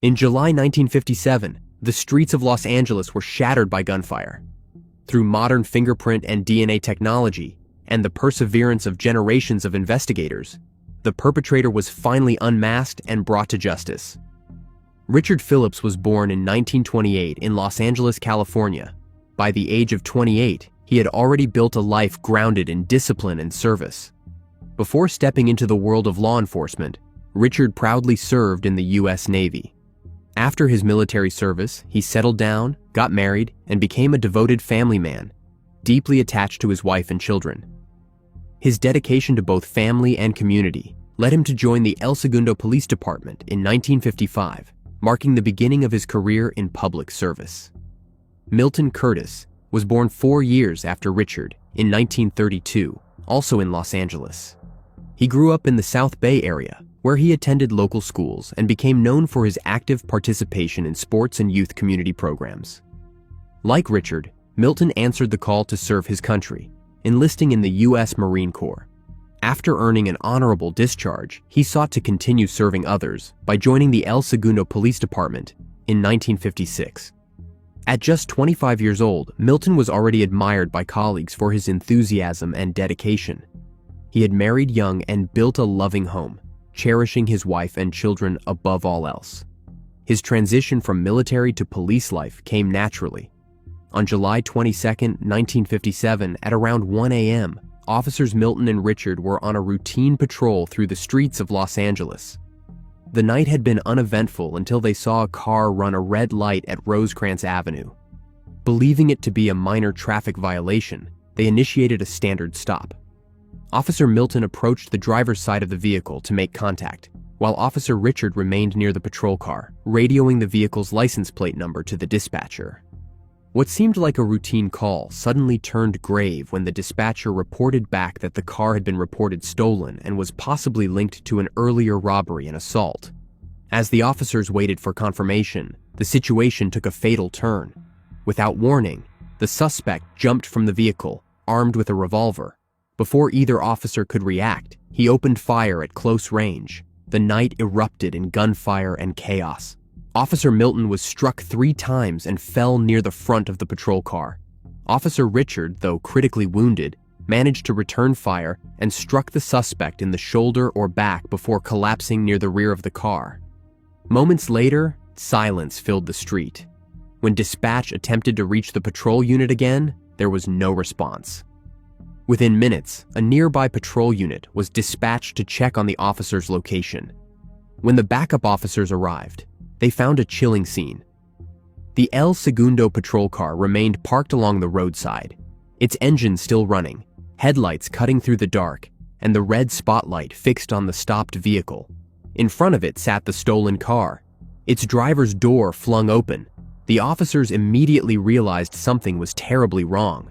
In July 1957, the streets of Los Angeles were shattered by gunfire. Through modern fingerprint and DNA technology, and the perseverance of generations of investigators, the perpetrator was finally unmasked and brought to justice. Richard Phillips was born in 1928 in Los Angeles, California. By the age of 28, he had already built a life grounded in discipline and service. Before stepping into the world of law enforcement, Richard proudly served in the U.S. Navy. After his military service, he settled down, got married, and became a devoted family man, deeply attached to his wife and children. His dedication to both family and community led him to join the El Segundo Police Department in 1955, marking the beginning of his career in public service. Milton Curtis was born 4 years after Richard in 1932, also in Los Angeles. He grew up in the South Bay area, where he attended local schools and became known for his active participation in sports and youth community programs. Like Richard, Milton answered the call to serve his country, enlisting in the U.S. Marine Corps. After earning an honorable discharge, he sought to continue serving others by joining the El Segundo Police Department in 1956. At just 25 years old, Milton was already admired by colleagues for his enthusiasm and dedication. He had married young and built a loving home, cherishing his wife and children above all else. His transition from military to police life came naturally. On July 22, 1957, at around 1 a.m., Officers Milton and Richard were on a routine patrol through the streets of Los Angeles. The night had been uneventful until they saw a car run a red light at Rosecrans Avenue. Believing it to be a minor traffic violation, they initiated a standard stop. Officer Milton approached the driver's side of the vehicle to make contact, while Officer Richard remained near the patrol car, radioing the vehicle's license plate number to the dispatcher. What seemed like a routine call suddenly turned grave when the dispatcher reported back that the car had been reported stolen and was possibly linked to an earlier robbery and assault. As the officers waited for confirmation, the situation took a fatal turn. Without warning, the suspect jumped from the vehicle, armed with a revolver. Before either officer could react, he opened fire at close range. The night erupted in gunfire and chaos. Officer Milton was struck 3 times and fell near the front of the patrol car. Officer Richard, though critically wounded, managed to return fire and struck the suspect in the shoulder or back before collapsing near the rear of the car. Moments later, silence filled the street. When dispatch attempted to reach the patrol unit again, there was no response. Within minutes, a nearby patrol unit was dispatched to check on the officer's location. When the backup officers arrived, they found a chilling scene. The El Segundo patrol car remained parked along the roadside, its engine still running, headlights cutting through the dark, and the red spotlight fixed on the stopped vehicle. In front of it sat the stolen car, its driver's door flung open. The officers immediately realized something was terribly wrong.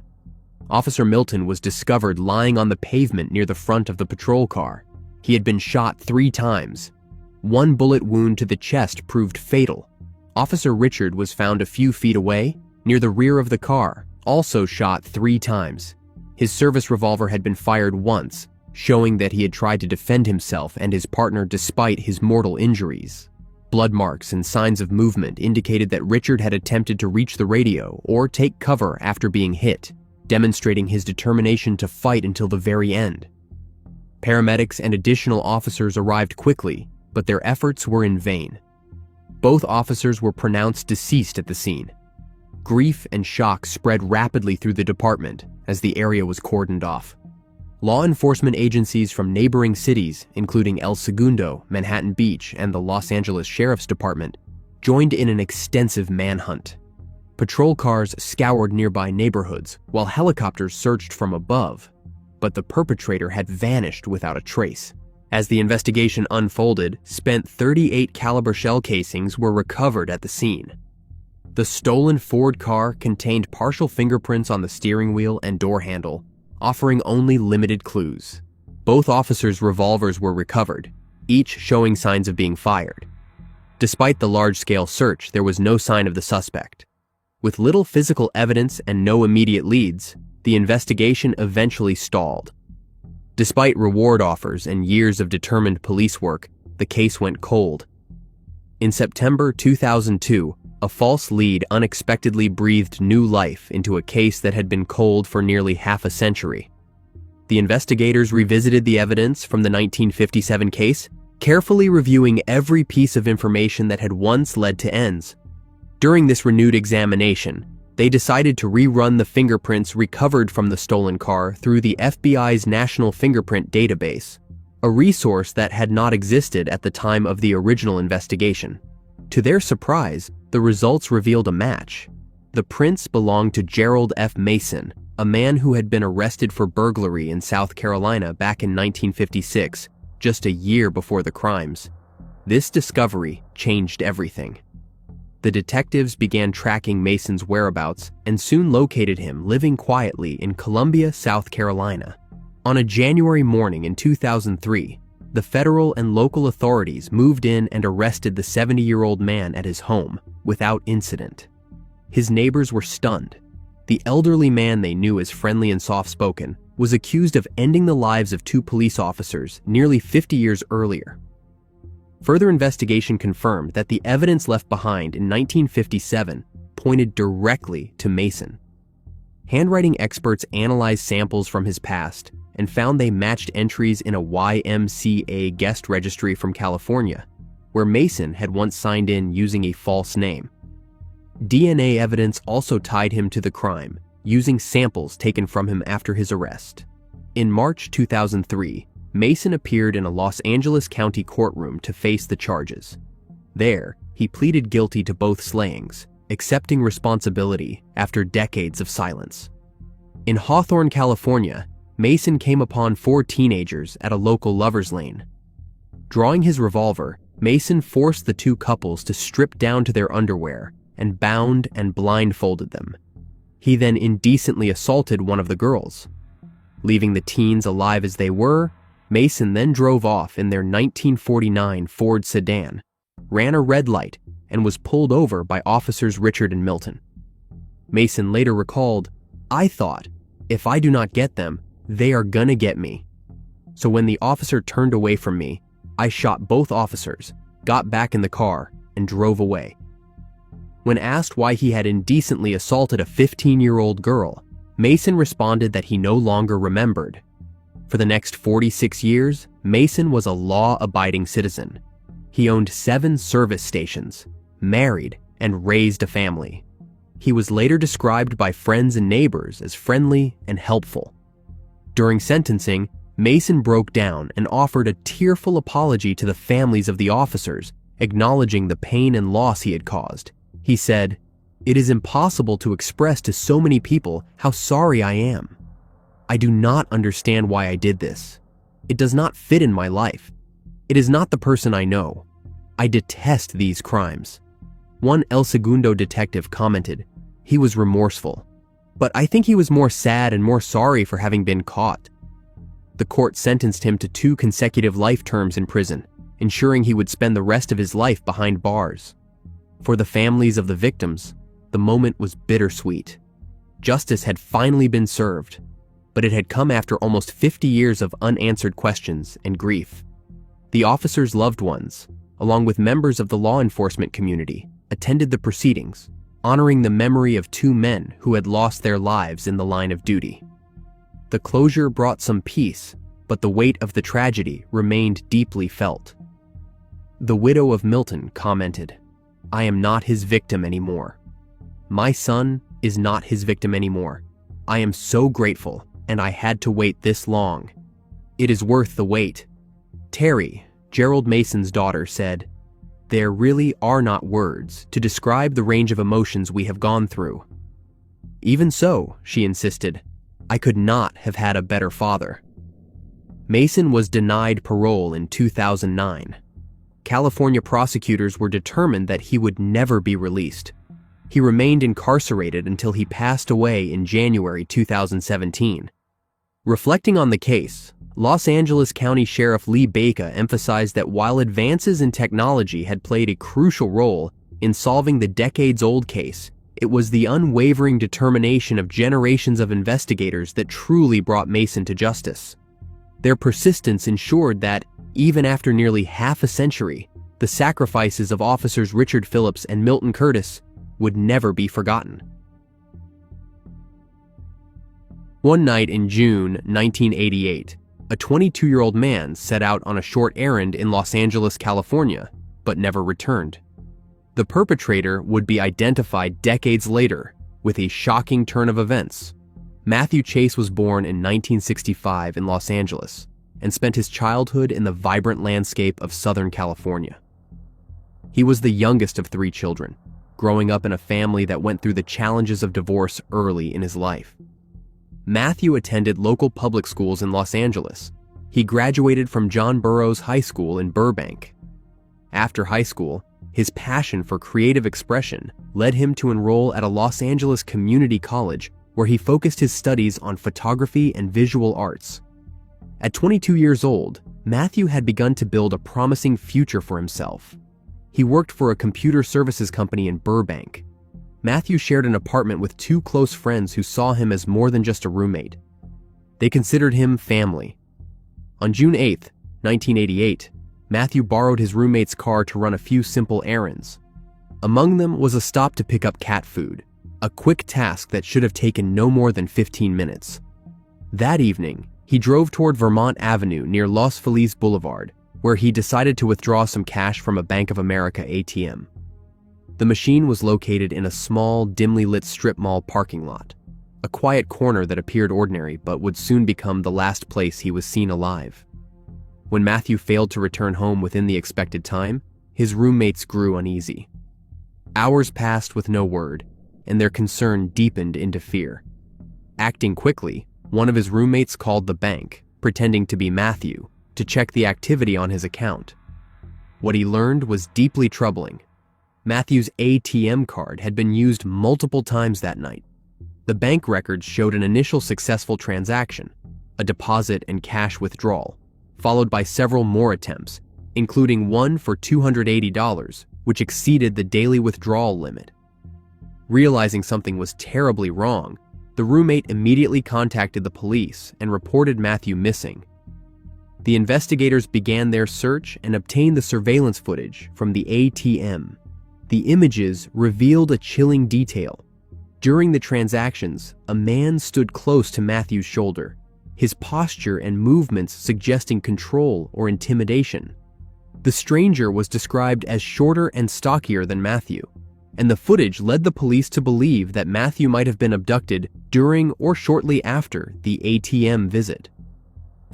Officer Milton was discovered lying on the pavement near the front of the patrol car. He had been shot 3 times. 1 bullet wound to the chest proved fatal. Officer Richard was found a few feet away, near the rear of the car, also shot 3 times. His service revolver had been fired once, showing that he had tried to defend himself and his partner despite his mortal injuries. Blood marks and signs of movement indicated that Richard had attempted to reach the radio or take cover after being hit, demonstrating his determination to fight until the very end. Paramedics and additional officers arrived quickly, but their efforts were in vain. Both officers were pronounced deceased at the scene. Grief and shock spread rapidly through the department as the area was cordoned off. Law enforcement agencies from neighboring cities, including El Segundo, Manhattan Beach, and the Los Angeles Sheriff's Department, joined in an extensive manhunt. Patrol cars scoured nearby neighborhoods, while helicopters searched from above, but the perpetrator had vanished without a trace. As the investigation unfolded, spent .38 caliber shell casings were recovered at the scene. The stolen Ford car contained partial fingerprints on the steering wheel and door handle, offering only limited clues. Both officers' revolvers were recovered, each showing signs of being fired. Despite the large-scale search, there was no sign of the suspect. With little physical evidence and no immediate leads, the investigation eventually stalled. Despite reward offers and years of determined police work, the case went cold. In September 2002, a false lead unexpectedly breathed new life into a case that had been cold for nearly half a century. The investigators revisited the evidence from the 1957 case, carefully reviewing every piece of information that had once led to ends. During this renewed examination, they decided to rerun the fingerprints recovered from the stolen car through the FBI's National Fingerprint Database, a resource that had not existed at the time of the original investigation. To their surprise, the results revealed a match. The prints belonged to Gerald F. Mason, a man who had been arrested for burglary in South Carolina back in 1956, just a year before the crimes. This discovery changed everything. The detectives began tracking Mason's whereabouts and soon located him living quietly in Columbia, South Carolina. On a January morning in 2003, the federal and local authorities moved in and arrested the 70-year-old man at his home without incident. His neighbors were stunned. The elderly man they knew as friendly and soft-spoken was accused of ending the lives of two police officers nearly 50 years earlier. Further investigation confirmed that the evidence left behind in 1957 pointed directly to Mason. Handwriting experts analyzed samples from his past and found they matched entries in a YMCA guest registry from California, where Mason had once signed in using a false name. DNA evidence also tied him to the crime, using samples taken from him after his arrest. In March 2003, Mason appeared in a Los Angeles County courtroom to face the charges. There, he pleaded guilty to both slayings, accepting responsibility after decades of silence. In Hawthorne, California, Mason came upon 4 teenagers at a local lover's lane. Drawing his revolver, Mason forced the 2 couples to strip down to their underwear and bound and blindfolded them. He then indecently assaulted one of the girls. Leaving the teens alive as they were, Mason then drove off in their 1949 Ford sedan, ran a red light, and was pulled over by officers Richard and Milton. Mason later recalled, "I thought, if I do not get them, they are gonna get me. So when the officer turned away from me, I shot both officers, got back in the car, and drove away." When asked why he had indecently assaulted a 15-year-old girl, Mason responded that he no longer remembered. For the next 46 years, Mason was a law-abiding citizen. He owned 7 service stations, married, and raised a family. He was later described by friends and neighbors as friendly and helpful. During sentencing, Mason broke down and offered a tearful apology to the families of the officers, acknowledging the pain and loss he had caused. He said, "It is impossible to express to so many people how sorry I am. I do not understand why I did this. It does not fit in my life. It is not the person I know. I detest these crimes." One El Segundo detective commented, "He was remorseful, but I think he was more sad and more sorry for having been caught." The court sentenced him to 2 consecutive life terms in prison, ensuring he would spend the rest of his life behind bars. For the families of the victims, the moment was bittersweet. Justice had finally been served, but it had come after almost 50 years of unanswered questions and grief. The officers' loved ones, along with members of the law enforcement community, attended the proceedings, honoring the memory of 2 men who had lost their lives in the line of duty. The closure brought some peace, but the weight of the tragedy remained deeply felt. The widow of Milton commented, "I am not his victim anymore. My son is not his victim anymore. I am so grateful, and I had to wait this long. It is worth the wait." Terry, Gerald Mason's daughter, said, "There really are not words to describe the range of emotions we have gone through." Even so, she insisted, "I could not have had a better father." Mason was denied parole in 2009. California prosecutors were determined that he would never be released. He remained incarcerated until he passed away in January 2017. Reflecting on the case, Los Angeles County Sheriff Lee Baca emphasized that while advances in technology had played a crucial role in solving the decades-old case, it was the unwavering determination of generations of investigators that truly brought Mason to justice. Their persistence ensured that, even after nearly half a century, The sacrifices of officers Richard Phillips and Milton Curtis would never be forgotten. One night in June 1988, a 22-year-old man set out on a short errand in Los Angeles, California, but never returned. The perpetrator would be identified decades later with a shocking turn of events. Matthew Chase was born in 1965 in Los Angeles and spent his childhood in the vibrant landscape of Southern California. He was the youngest of 3 children, growing up in a family that went through the challenges of divorce early in his life. Matthew attended local public schools in Los Angeles. He graduated from John Burroughs High School in Burbank. After high school, his passion for creative expression led him to enroll at a Los Angeles community college where he focused his studies on photography and visual arts. At 22 years old, Matthew had begun to build a promising future for himself. He worked for a computer services company in Burbank. Matthew shared an apartment with 2 close friends who saw him as more than just a roommate. They considered him family. On June 8, 1988, Matthew borrowed his roommate's car to run a few simple errands. Among them was a stop to pick up cat food, a quick task that should have taken no more than 15 minutes. That evening, he drove toward Vermont Avenue near Los Feliz Boulevard, where he decided to withdraw some cash from a Bank of America ATM. The machine was located in a small, dimly lit strip mall parking lot, a quiet corner that appeared ordinary but would soon become the last place he was seen alive. When Matthew failed to return home within the expected time, his roommates grew uneasy. Hours passed with no word, and their concern deepened into fear. Acting quickly, one of his roommates called the bank, pretending to be Matthew, to check the activity on his account. What he learned was deeply troubling. Matthew's ATM card had been used multiple times that night. The bank records showed an initial successful transaction, a deposit and cash withdrawal, followed by several more attempts, including one for $280, which exceeded the daily withdrawal limit. Realizing something was terribly wrong, the roommate immediately contacted the police and reported Matthew missing. The investigators began their search and obtained the surveillance footage from the ATM. The images revealed a chilling detail. During the transactions, a man stood close to Matthew's shoulder, his posture and movements suggesting control or intimidation. The stranger was described as shorter and stockier than Matthew, and the footage led the police to believe that Matthew might have been abducted during or shortly after the ATM visit.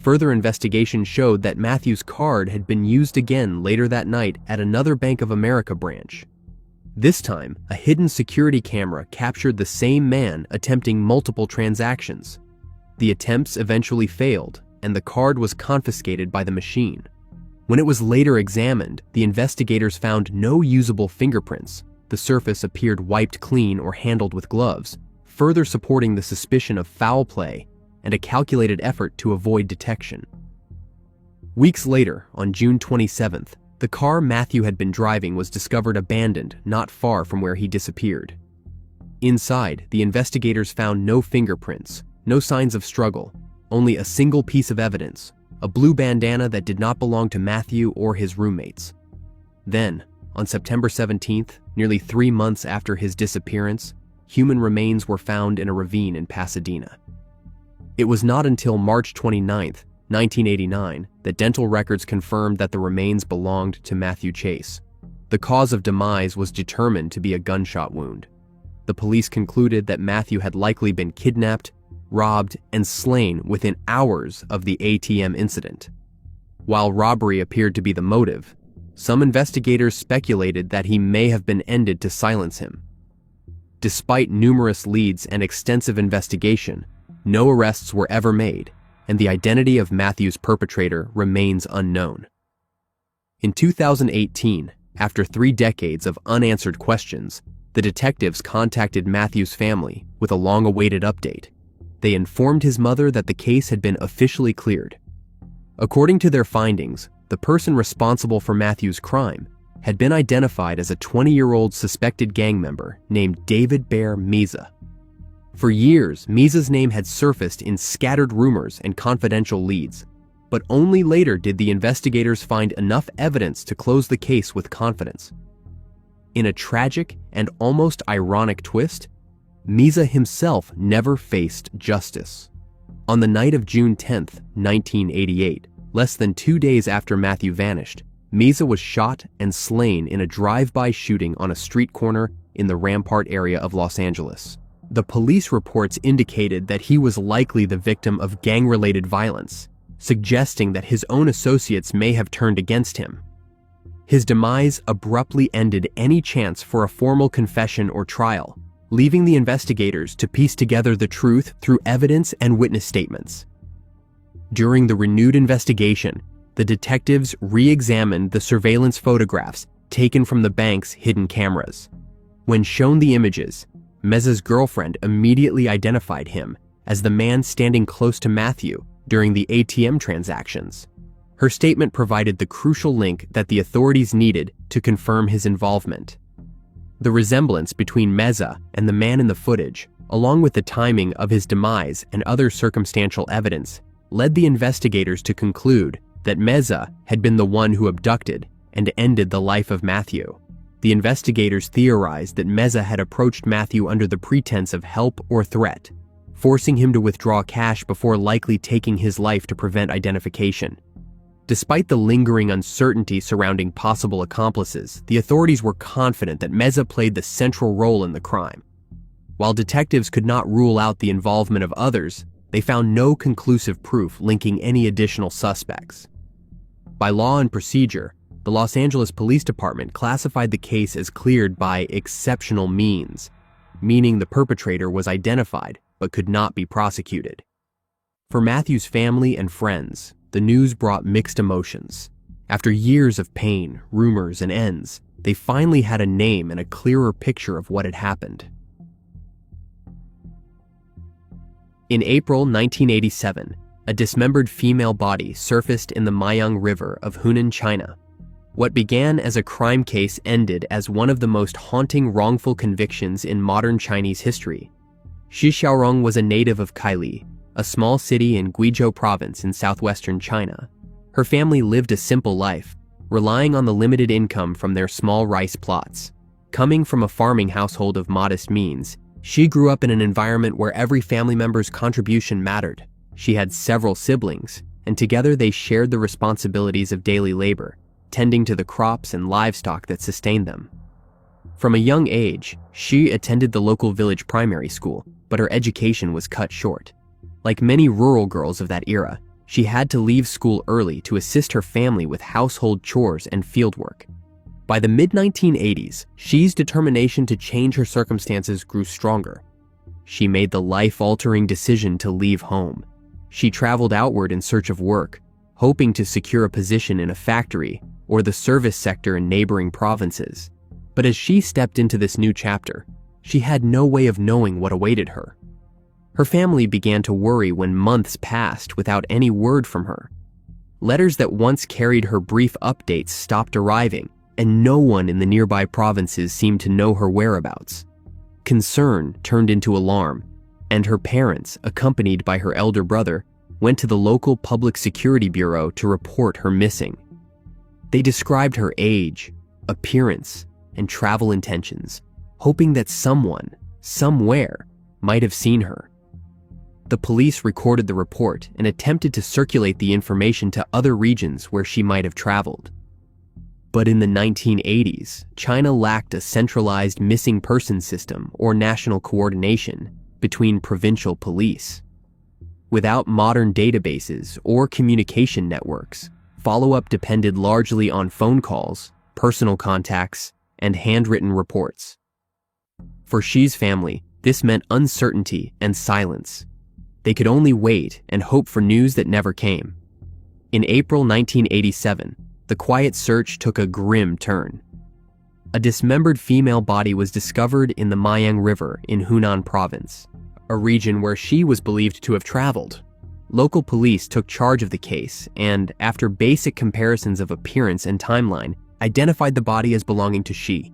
Further investigation showed that Matthew's card had been used again later that night at another Bank of America branch. This time, a hidden security camera captured the same man attempting multiple transactions. The attempts eventually failed, and the card was confiscated by the machine. When it was later examined, the investigators found no usable fingerprints. The surface appeared wiped clean or handled with gloves, further supporting the suspicion of foul play and a calculated effort to avoid detection. Weeks later, on June 27th, the car Matthew had been driving was discovered abandoned not far from where he disappeared. Inside, the investigators found no fingerprints, no signs of struggle, only a single piece of evidence, a blue bandana that did not belong to Matthew or his roommates. Then, on September 17th, nearly 3 months after his disappearance, human remains were found in a ravine in Pasadena. It was not until March 29th, 1989, that dental records confirmed that the remains belonged to Matthew Chase. The cause of demise was determined to be a gunshot wound. The police concluded that Matthew had likely been kidnapped, robbed, and slain within hours of the ATM incident. While robbery appeared to be the motive, some investigators speculated that he may have been ended to silence him. Despite numerous leads and extensive investigation, no arrests were ever made, and the identity of Matthew's perpetrator remains unknown. In 2018, after 3 decades of unanswered questions, the detectives contacted Matthew's family with a long-awaited update. They informed his mother that the case had been officially cleared. According to their findings, the person responsible for Matthew's crime had been identified as a 20-year-old suspected gang member named David Bear Meza. For years, Meza's name had surfaced in scattered rumors and confidential leads. but only later did the investigators find enough evidence to close the case with confidence. In a tragic and almost ironic twist, Misa himself never faced justice. On the night of June 10, 1988, less than 2 days after Matthew vanished, Misa was shot and slain in a drive-by shooting on a street corner in the Rampart area of Los Angeles. The police reports indicated that he was likely the victim of gang-related violence, suggesting that his own associates may have turned against him. His demise abruptly ended any chance for a formal confession or trial, leaving the investigators to piece together the truth through evidence and witness statements. During the renewed investigation, the detectives re-examined the surveillance photographs taken from the bank's hidden cameras. When shown the images, Meza's girlfriend immediately identified him as the man standing close to Matthew during the ATM transactions. Her statement provided the crucial link that the authorities needed to confirm his involvement. The resemblance between Meza and the man in the footage, along with the timing of his demise and other circumstantial evidence, led the investigators to conclude that Meza had been the one who abducted and ended the life of Matthew. The investigators theorized that Meza had approached Matthew under the pretense of help or threat, forcing him to withdraw cash before likely taking his life to prevent identification. Despite the lingering uncertainty surrounding possible accomplices, the authorities were confident that Meza played the central role in the crime. While detectives could not rule out the involvement of others, they found no conclusive proof linking any additional suspects. By law and procedure, the Los Angeles Police Department classified the case as cleared by exceptional means, meaning the perpetrator was identified but could not be prosecuted. For Matthew's family and friends, the news brought mixed emotions. After years of pain, rumors, and ends, they finally had a name and a clearer picture of what had happened. In April 1987, a dismembered female body surfaced in the Maiyang River of Hunan, China. What began as a crime case ended as one of the most haunting wrongful convictions in modern Chinese history. Shi Xiaorong was a native of Kaili, a small city in Guizhou province in southwestern China. Her family lived a simple life, relying on the limited income from their small rice plots. Coming from a farming household of modest means, she grew up in an environment where every family member's contribution mattered. She had several siblings, and together they shared the responsibilities of daily labor, tending to the crops and livestock that sustained them. From a young age, she attended the local village primary school, but her education was cut short. Like many rural girls of that era, she had to leave school early to assist her family with household chores and fieldwork. By the mid-1980s, Xi's determination to change her circumstances grew stronger. She made the life-altering decision to leave home. She traveled outward in search of work, hoping to secure a position in a factory or the service sector in neighboring provinces. But as she stepped into this new chapter, she had no way of knowing what awaited her. Her family began to worry when months passed without any word from her. Letters that once carried her brief updates stopped arriving, and no one in the nearby provinces seemed to know her whereabouts. Concern turned into alarm, and her parents, accompanied by her elder brother, went to the local public security bureau to report her missing. They described her age, appearance, and travel intentions, hoping that someone, somewhere, might have seen her. The police recorded the report and attempted to circulate the information to other regions where she might have traveled. But in the 1980s, China lacked a centralized missing person system or national coordination between provincial police. Without modern databases or communication networks, follow-up depended largely on phone calls, personal contacts, and handwritten reports. For Xi's family, this meant uncertainty and silence. They could only wait and hope for news that never came. In April 1987, the quiet search took a grim turn. A dismembered female body was discovered in the Maiyang River in Hunan province, a region where Xi was believed to have traveled. Local police took charge of the case and, after basic comparisons of appearance and timeline, identified the body as belonging to Xi.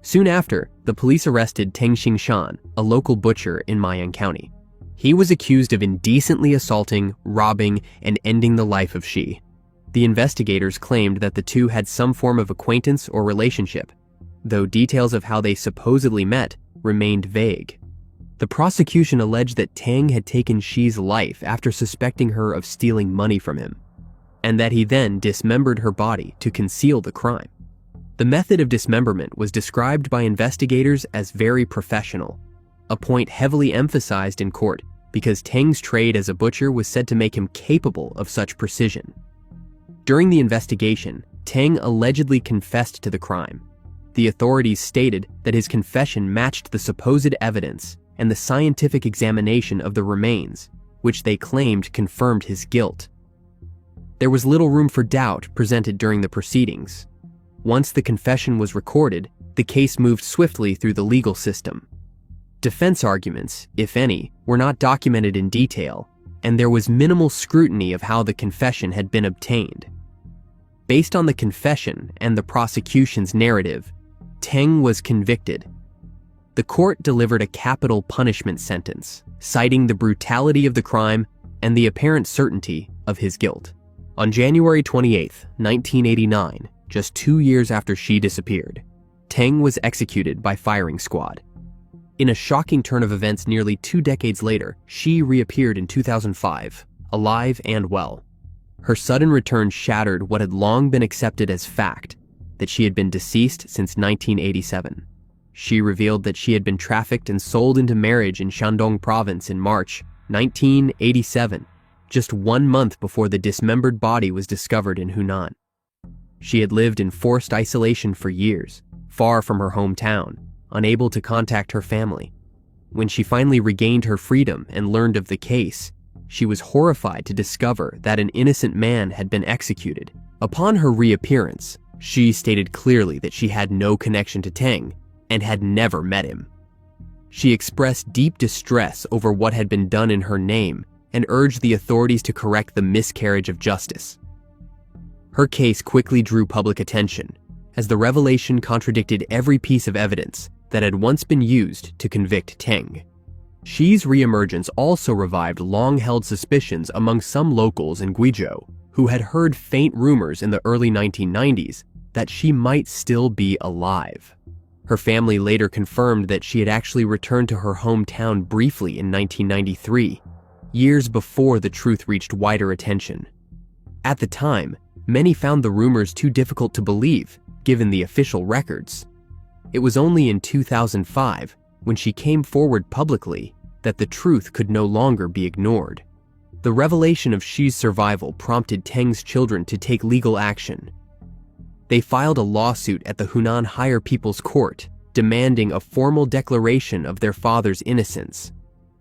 Soon after, the police arrested Teng Xingshan, a local butcher in Maiyang County. He was accused of indecently assaulting, robbing, and ending the life of Shi. The investigators claimed that the two had some form of acquaintance or relationship, though details of how they supposedly met remained vague. The prosecution alleged that Tang had taken Shi's life after suspecting her of stealing money from him, and that he then dismembered her body to conceal the crime. The method of dismemberment was described by investigators as very professional, a point heavily emphasized in court because Tang's trade as a butcher was said to make him capable of such precision. During the investigation, Tang allegedly confessed to the crime. The authorities stated that his confession matched the supposed evidence and the scientific examination of the remains, which they claimed confirmed his guilt. There was little room for doubt presented during the proceedings. Once the confession was recorded, the case moved swiftly through the legal system. Defense arguments, if any, were not documented in detail, and there was minimal scrutiny of how the confession had been obtained. Based on the confession and the prosecution's narrative, Tang was convicted. The court delivered a capital punishment sentence, citing the brutality of the crime and the apparent certainty of his guilt. On January 28, 1989, just 2 years after Shi disappeared, Tang was executed by firing squad. In a shocking turn of events nearly 2 decades later, Shi reappeared in 2005, alive and well. Her sudden return shattered what had long been accepted as fact, that she had been deceased since 1987. She revealed that she had been trafficked and sold into marriage in Shandong province in March 1987, just 1 month before the dismembered body was discovered in Hunan. She had lived in forced isolation for years, far from her hometown, unable to contact her family. When she finally regained her freedom and learned of the case, she was horrified to discover that an innocent man had been executed. Upon her reappearance, Shi stated clearly that she had no connection to Tang and had never met him. She expressed deep distress over what had been done in her name and urged the authorities to correct the miscarriage of justice. Her case quickly drew public attention, as the revelation contradicted every piece of evidence that had once been used to convict Tang. Shi's reemergence also revived long-held suspicions among some locals in Guizhou, who had heard faint rumors in the early 1990s that she might still be alive. Her family later confirmed that she had actually returned to her hometown briefly in 1993, years before the truth reached wider attention. At the time, many found the rumors too difficult to believe, given the official records. It was only in 2005, when she came forward publicly, that the truth could no longer be ignored. The revelation of Shi's survival prompted Tang's children to take legal action. They filed a lawsuit at the Hunan Higher People's Court, demanding a formal declaration of their father's innocence.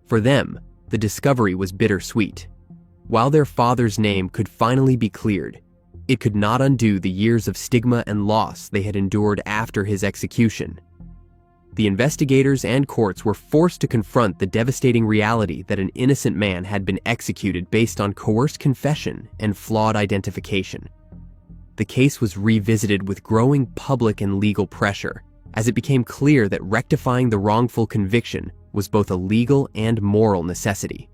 For them, the discovery was bittersweet. While their father's name could finally be cleared, it could not undo the years of stigma and loss they had endured after his execution. The investigators and courts were forced to confront the devastating reality that an innocent man had been executed based on coerced confession and flawed identification. The case was revisited with growing public and legal pressure, as it became clear that rectifying the wrongful conviction was both a legal and moral necessity.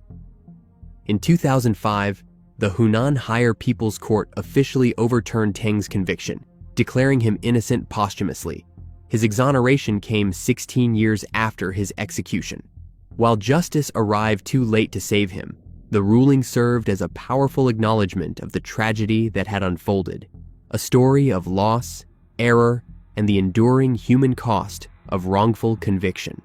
In 2005, the Hunan Higher People's Court officially overturned Tang's conviction, declaring him innocent posthumously. His exoneration came 16 years after his execution. While justice arrived too late to save him, the ruling served as a powerful acknowledgement of the tragedy that had unfolded, a story of loss, error, and the enduring human cost of wrongful conviction.